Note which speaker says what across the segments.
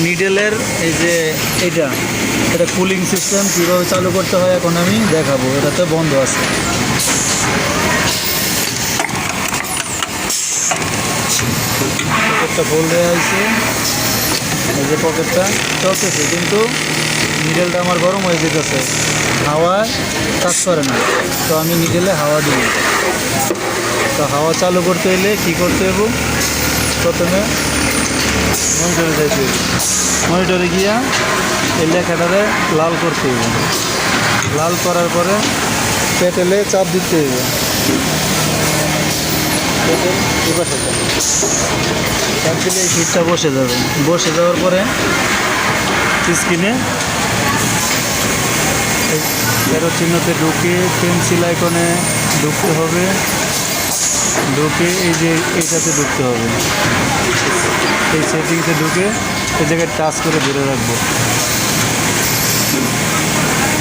Speaker 1: নিডেলের এই যে এটা কুলিং সিস্টেম কীভাবে চালু করতে হয় এখন আমি দেখাবো। এটাতে বন্ধ আছে। পকেটটা খোল দেওয়া হয়েছে, এই যে পকেটটা চলতেছে, কিন্তু নিডেলটা আমার গরম হয়ে যেতেছে, হাওয়ায় কাজ করে না। তো আমি নিডেলে হাওয়া দিই। তো হাওয়া চালু করতে হলে কী করতে হবে, প্রথমে মনিটরে যাইতে হবে। মনিটরে গিয়া এই লেখাটারে লাল করতে হবে। লাল করার পরে পেটেলে চাপ দিতে হবে। পেটেল এবার চাপ দিলে এই ফিটটা বসে যাবে। বসে যাওয়ার পরে স্ক্রিনে তেরো চিহ্নতে ঢুকে পেন্সিল আইকনে ঢুকতে হবে। ঢুকে এই যে এইটাতে ঢুকতে হবে, এই সেটিংসে ঢুকে এই জায়গায় টাচ করে ধরে রাখবো।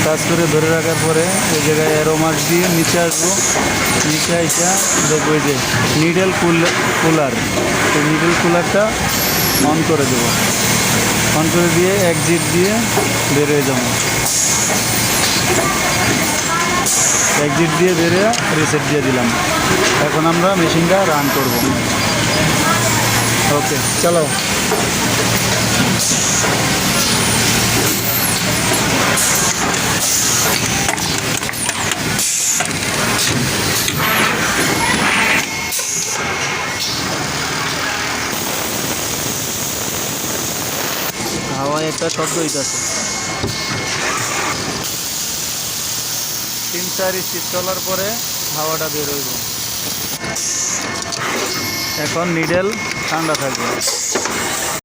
Speaker 1: টাচ করে ধরে রাখার পরে এই জায়গায় অ্যারো মার্ক দিয়ে নিচে আসবো। নিচে আইসা দেখবো এই যে নিডেল কুলার, এই নিডেল কুলারটা অন করে দেবো। অন করে দিয়ে এক্সিট দিয়ে বের হয়ে যাবো। এক্সিট দিয়ে বেরিয়ে রিসেট দিয়ে দিলাম। এখন আমরা মেশিনটা রান করব। ওকে, চালাও। হাওয়ায় একটা শব্দ হইতেছে। 3-4 স্পিড চলার পরে হাওয়াটা বের হইব। এখন নিডেল ঠান্ডা থাকবে।